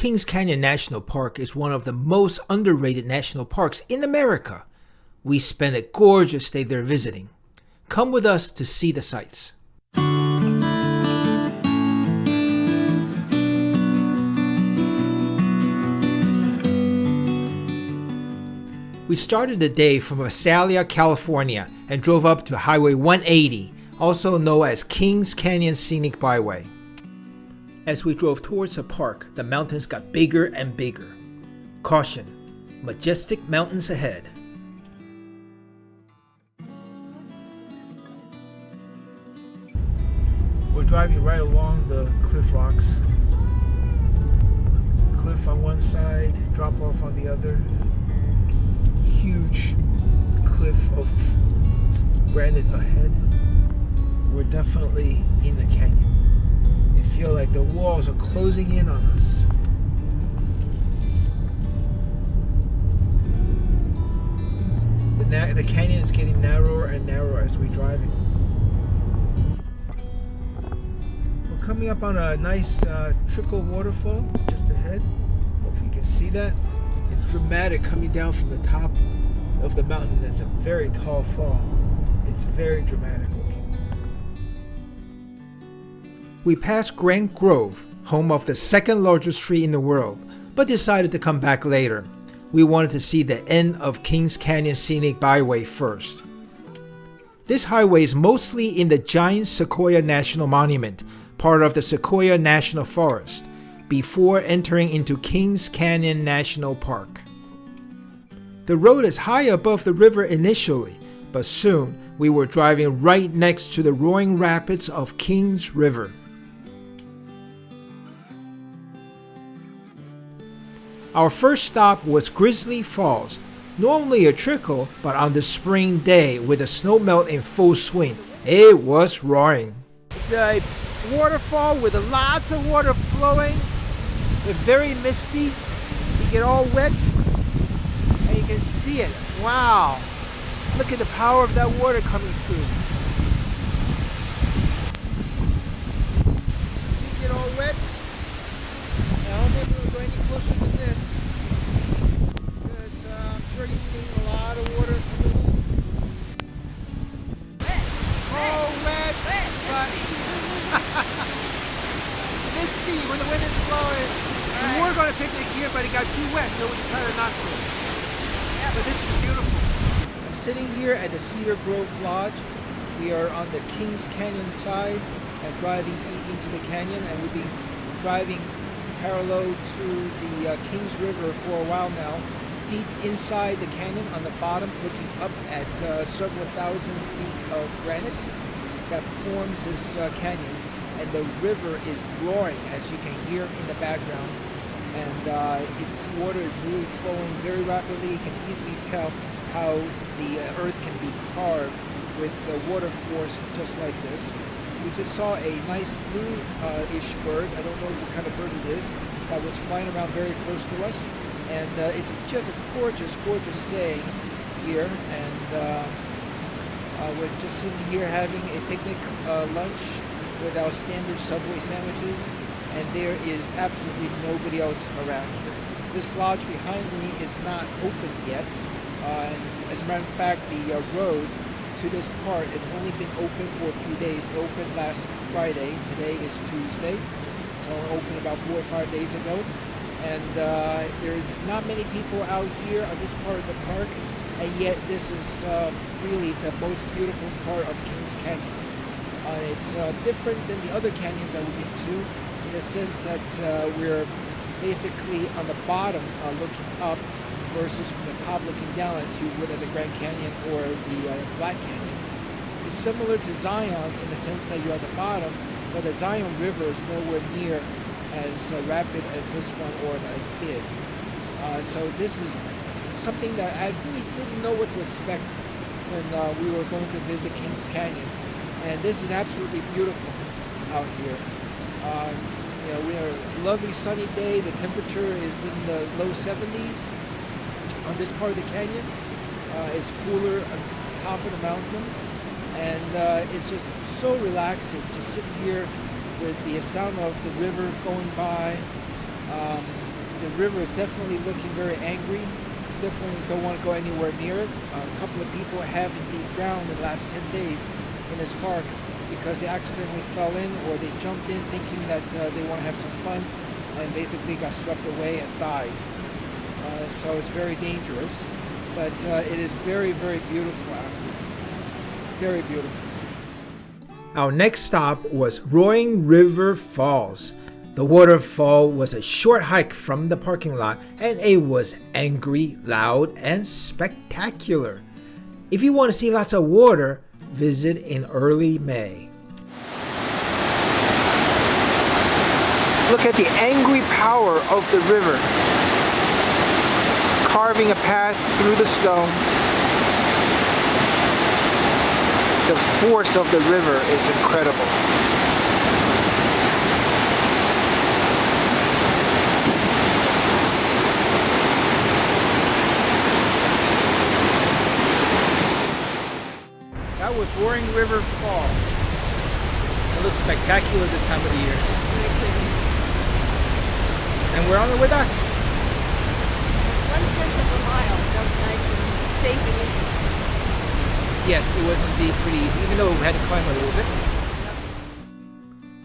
Kings Canyon National Park is one of the most underrated national parks in America. We spent a gorgeous day there visiting. Come with us to see the sights. We started the day from Visalia, California, and drove up to Highway 180, also known as Kings Canyon Scenic Byway. As we drove towards the park, the mountains got bigger and bigger. Caution, majestic mountains ahead. We're driving right along the cliff rocks. Cliff on one side, drop off on the other. Huge cliff of granite ahead. We're definitely in the canyon. You feel like the walls are closing in on us. The canyon is getting narrower and narrower as we're driving. We're coming up on a nice trickle waterfall just ahead. Hope you can see that. It's dramatic coming down from the top of the mountain. It's a very tall fall. It's very dramatic looking. We passed Grand Grove, home of the second largest tree in the world, but decided to come back later. We wanted to see the end of Kings Canyon Scenic Byway first. This highway is mostly in the giant Sequoia National Monument, part of the Sequoia National Forest, before entering into Kings Canyon National Park. The road is high above the river initially, but soon we were driving right next to the roaring rapids of Kings River. Our first stop was Grizzly Falls, normally a trickle, but on the spring day with the snow melt in full swing, it was roaring. It's a waterfall with lots of water flowing. It's very misty. You get all wet and you can see it. Wow! Look at the power of that water coming through. You get all wet. I don't think we'll go any closer than this because I'm sure you're seeing a lot of water coming in. Oh, wet, but misty when the wind is blowing. We were going to picnic here, but it got too wet, so we decided not to. Yeah, but this is beautiful. I'm sitting here at the Cedar Grove Lodge. We are on the Kings Canyon side and driving deep into the canyon, and we've been driving parallel to the Kings River for a while now, deep inside the canyon on the bottom, looking up at several thousand feet of granite that forms this canyon. And the river is roaring, as you can hear in the background, and its water is really flowing very rapidly. You can easily tell how the earth can be carved with the water force just like this. We just saw a nice blue-ish bird. I don't know what kind of bird it is. That was flying around very close to us. And it's just a gorgeous, gorgeous day here. And we're just sitting here having a picnic lunch with our standard Subway sandwiches. And there is absolutely nobody else around here. This lodge behind me is not open yet. As a matter of fact, the road to this part has only been open for a few days. It opened last Friday. Today is Tuesday. So it opened about 4 or 5 days ago. And there's not many people out here on this part of the park. And yet this is really the most beautiful part of Kings Canyon. It's different than the other canyons that we've been to in the sense that we're basically on the bottom looking up versus from the top looking down as you would at the Grand Canyon or the Black Canyon. It's similar to Zion in the sense that you're at the bottom, but the Zion River is nowhere near as rapid as this one or as big. So this is something that I really didn't know what to expect when we were going to visit Kings Canyon. And this is absolutely beautiful out here. We are a lovely sunny day. The temperature is in the low 70s. On this part of the canyon. It's cooler on top of the mountain, and it's just so relaxing just sitting here with the sound of the river going by, the river is definitely looking very angry. Definitely don't want to go anywhere near it. A couple of people have indeed drowned in the last 10 days in this park because they accidentally fell in or they jumped in thinking that they want to have some fun and basically got swept away and died. So it's very dangerous, but it is very, very beautiful out here. Very beautiful. Our next stop was Roaring River Falls. The waterfall was a short hike from the parking lot, and it was angry, loud, and spectacular. If you want to see lots of water, visit in early May. Look at the angry power of the river, carving a path through the stone. The force of the river is incredible. That was Roaring River Falls. It looks spectacular this time of the year. And we're on the way back. It's 1/10 of a mile. That was nice and safe and easy. Yes, it was indeed pretty easy, even though we had to climb a little bit.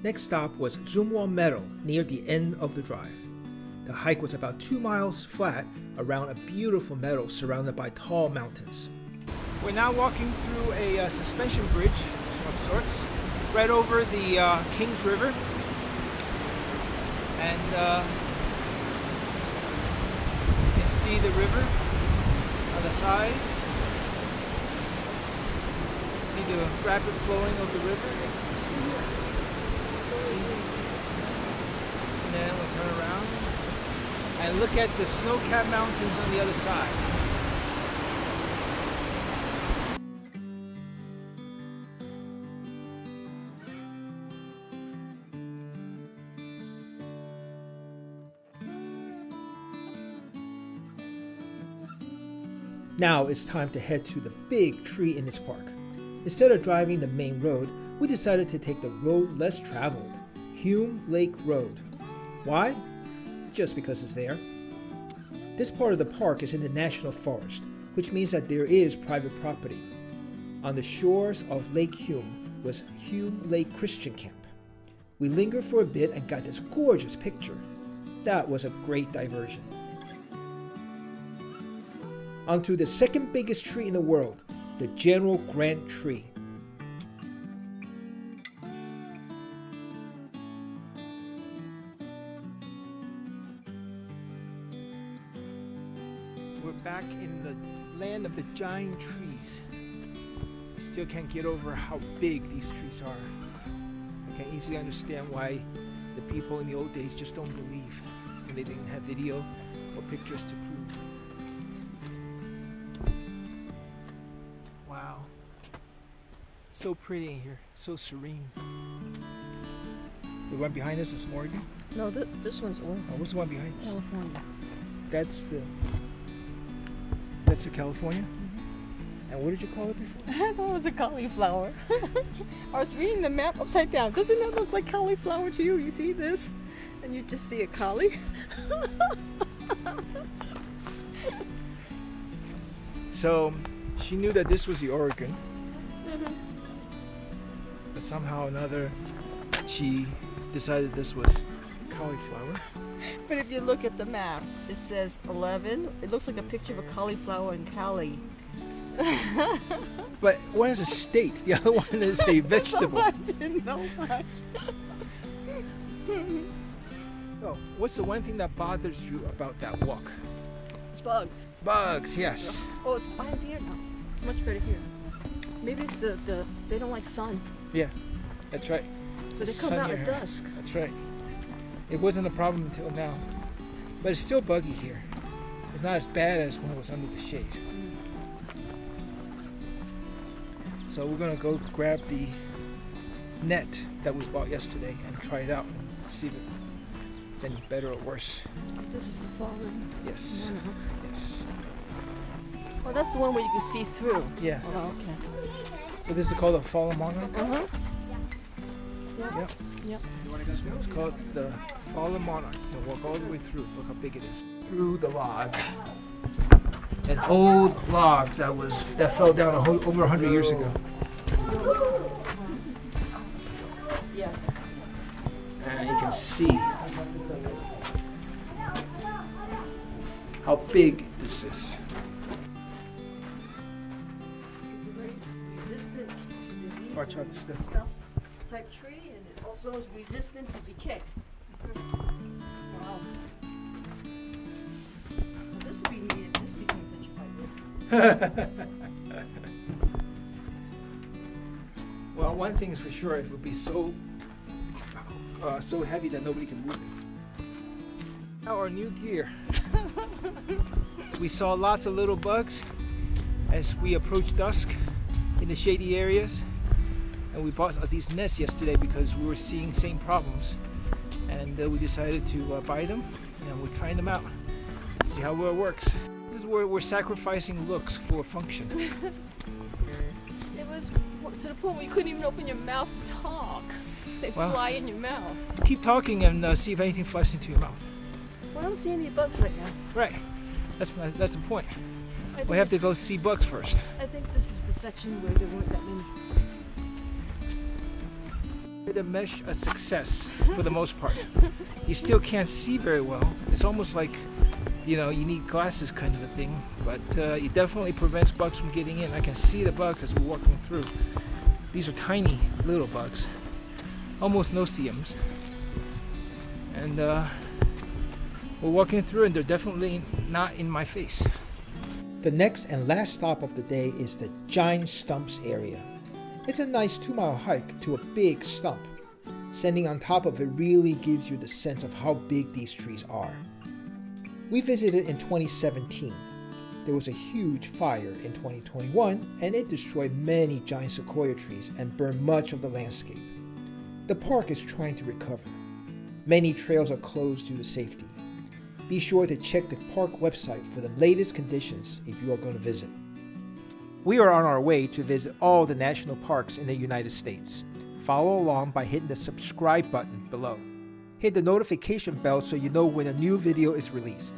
Next stop was Zumwalt Meadow, near the end of the drive. The hike was about 2 miles flat around a beautiful meadow surrounded by tall mountains. We're now walking through a suspension bridge of sorts, right over the Kings River. And you can see the river on the sides. See the rapid flowing of the river. See? And then we'll turn around and look at the snow-capped mountains on the other side. Now it's time to head to the big tree in this park. Instead of driving the main road, we decided to take the road less traveled, Hume Lake Road. Why? Just because it's there. This part of the park is in the National Forest, which means that there is private property. On the shores of Lake Hume was Hume Lake Christian Camp. We lingered for a bit and got this gorgeous picture. That was a great diversion. Onto the second biggest tree in the world, the General Grant tree. We're back in the land of the giant trees. I still can't get over how big these trees are. I can easily understand why the people in the old days just don't believe when they didn't have video or pictures to prove. Wow. So pretty in here, so serene. The one behind us is Oregon? No, this one's Oregon. Oh, what's the one behind us? California. That's the California? Mm-hmm. And what did you call it before? I thought it was a cauliflower. I was reading the map upside down. Doesn't that look like cauliflower to you? You see this? And you just see a collie? So, she knew that this was the Oregon. Mm-hmm. But somehow or another, she decided this was cauliflower. But if you look at the map, it says 11. It looks like a picture of a cauliflower in Cali. But one is a state, the other one is a vegetable. I didn't know that. Oh, what's the one thing that bothers you about that walk? Bugs. Bugs, yes. Oh, it's quiet here now. It's much better here. Maybe it's the they don't like sun. Yeah, that's right. So they come out at dusk. That's right. It wasn't a problem until now. But it's still buggy here. It's not as bad as when it was under the shade. So we're gonna go grab the net that we bought yesterday and try it out and see if it's any better or worse. This is the fallen. Yes. No. Yes. Oh, that's the one where you can see through. Yeah. Oh, okay. So this is called a fallen monarch? Uh-huh. Yep. Yep. This one's called the Fallen Monarch. You'll walk all the way through. Look how big it is. Through the log. An old log that fell down over 100 years ago. Yeah. And you can see how big this is. It's a very resistant to disease. Watch out, and Stump. stuff type tree, and it also is resistant to decay. Wow. Well, this would be needed. This became petrified. Well, one thing is for sure, it would be so heavy that nobody can move it. Now our new gear. We saw lots of little bugs as we approached dusk in the shady areas, and we bought these nets yesterday because we were seeing same problems, and we decided to buy them, and we're trying them out, see how well it works. This is where we're sacrificing looks for function. It was to the point where you couldn't even open your mouth to talk. They fly in your mouth. Keep talking and see if anything flies into your mouth. Well, I don't see any bugs right now. Right. That's the point. We have to go see bugs first. I think this is the section where there weren't that many. The mesh a success for the most part. You still can't see very well. It's almost like, you know, you need glasses kind of a thing, but it definitely prevents bugs from getting in. I can see the bugs as we're walking through. These are tiny little bugs, almost no-see-ums. And we're walking through and they're definitely not in my face. The next and last stop of the day is the Giant Stumps area. It's a nice 2-mile hike to a big stump. Standing on top of it really gives you the sense of how big these trees are. We visited in 2017. There was a huge fire in 2021 and it destroyed many giant sequoia trees and burned much of the landscape. The park is trying to recover. Many trails are closed due to safety. Be sure to check the park website for the latest conditions if you are going to visit. We are on our way to visit all the national parks in the United States. Follow along by hitting the subscribe button below. Hit the notification bell so you know when a new video is released.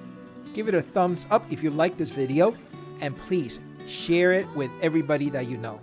Give it a thumbs up if you like this video, and please share it with everybody that you know.